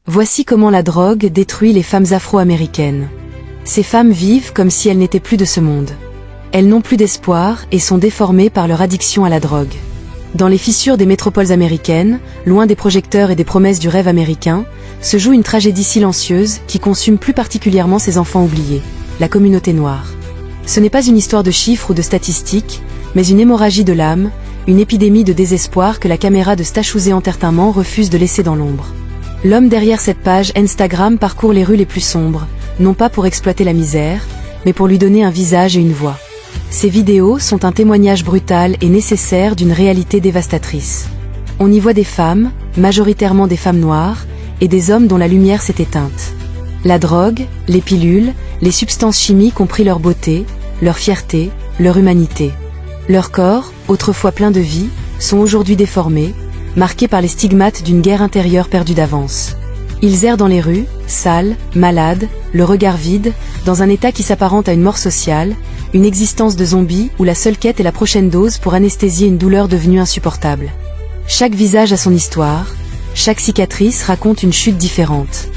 Voici comment la drogue détruit les femmes afro-américaines. Ces femmes vivent comme si elles n'étaient plus de ce monde. Elles n'ont plus d'espoir et sont déformées par leur addiction à la drogue. Dans les fissures des métropoles américaines, loin des projecteurs et des promesses du rêve américain, se joue une tragédie silencieuse qui consume plus particulièrement ces enfants oubliés, la communauté noire. Ce n'est pas une histoire de chiffres ou de statistiques, mais une hémorragie de l'âme, une épidémie de désespoir que la caméra de Stashouze Entertainment refuse de laisser dans l'ombre. L'homme derrière cette page Instagram parcourt les rues les plus sombres, non pas pour exploiter la misère, mais pour lui donner un visage et une voix. Ces vidéos sont un témoignage brutal et nécessaire d'une réalité dévastatrice. On y voit des femmes, majoritairement des femmes noires, et des hommes dont la lumière s'est éteinte. La drogue, les pilules, les substances chimiques ont pris leur beauté, leur fierté, leur humanité. Leurs corps, autrefois pleins de vie, sont aujourd'hui déformés, marqués par les stigmates d'une guerre intérieure perdue d'avance. Ils errent dans les rues, sales, malades, le regard vide, dans un état qui s'apparente à une mort sociale, une existence de zombies où la seule quête est la prochaine dose pour anesthésier une douleur devenue insupportable. Chaque visage a son histoire, chaque cicatrice raconte une chute différente.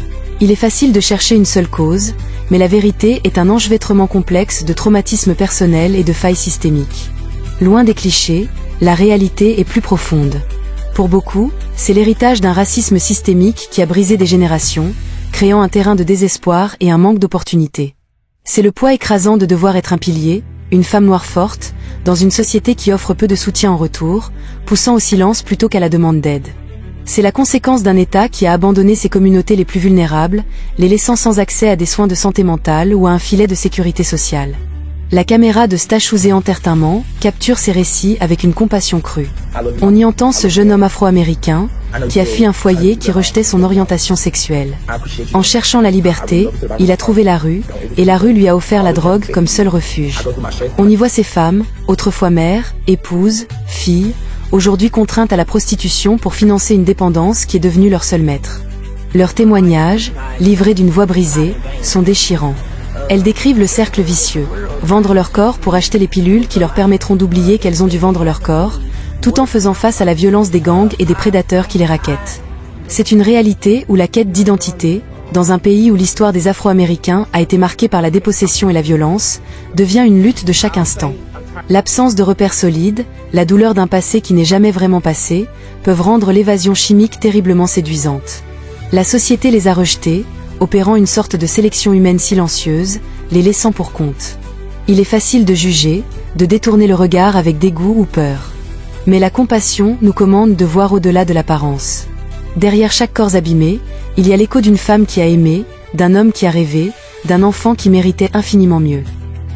Il est facile de chercher une seule cause, mais la vérité est un enchevêtrement complexe de traumatismes personnels et de failles systémiques. Loin des clichés, la réalité est plus profonde. Pour beaucoup, c'est l'héritage d'un racisme systémique qui a brisé des générations, créant un terrain de désespoir et un manque d'opportunités. C'est le poids écrasant de devoir être un pilier, une femme noire forte, dans une société qui offre peu de soutien en retour, poussant au silence plutôt qu'à la demande d'aide. C'est la conséquence d'un État qui a abandonné ses communautés les plus vulnérables, les laissant sans accès à des soins de santé mentale ou à un filet de sécurité sociale. La caméra de Stashouze Entertainment capture ces récits avec une compassion crue. On y entend ce jeune homme afro-américain qui a fui un foyer qui rejetait son orientation sexuelle. En cherchant la liberté, il a trouvé la rue, et la rue lui a offert la drogue comme seul refuge. On y voit ces femmes, autrefois mères, épouses, filles, aujourd'hui contraintes à la prostitution pour financer une dépendance qui est devenue leur seul maître. Leurs témoignages, livrés d'une voix brisée, sont déchirants. Elles décrivent le cercle vicieux, vendre leur corps pour acheter les pilules qui leur permettront d'oublier qu'elles ont dû vendre leur corps, tout en faisant face à la violence des gangs et des prédateurs qui les rackettent. C'est une réalité où la quête d'identité, dans un pays où l'histoire des Afro-Américains a été marquée par la dépossession et la violence, devient une lutte de chaque instant. L'absence de repères solides, la douleur d'un passé qui n'est jamais vraiment passé, peuvent rendre l'évasion chimique terriblement séduisante. La société les a rejetés, opérant une sorte de sélection humaine silencieuse, les laissant pour compte. Il est facile de juger, de détourner le regard avec dégoût ou peur. Mais la compassion nous commande de voir au-delà de l'apparence. Derrière chaque corps abîmé, il y a l'écho d'une femme qui a aimé, d'un homme qui a rêvé, d'un enfant qui méritait infiniment mieux.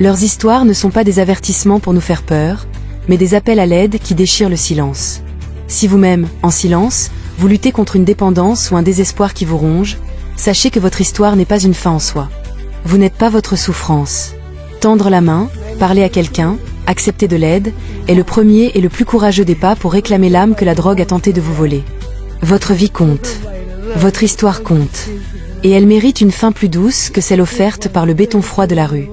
Leurs histoires ne sont pas des avertissements pour nous faire peur, mais des appels à l'aide qui déchirent le silence. Si vous-même, en silence, vous luttez contre une dépendance ou un désespoir qui vous ronge, sachez que votre histoire n'est pas une fin en soi. Vous n'êtes pas votre souffrance. Tendre la main, parler à quelqu'un, accepter de l'aide, est le premier et le plus courageux des pas pour réclamer l'âme que la drogue a tenté de vous voler. Votre vie compte. Votre histoire compte. Et elle mérite une fin plus douce que celle offerte par le béton froid de la rue.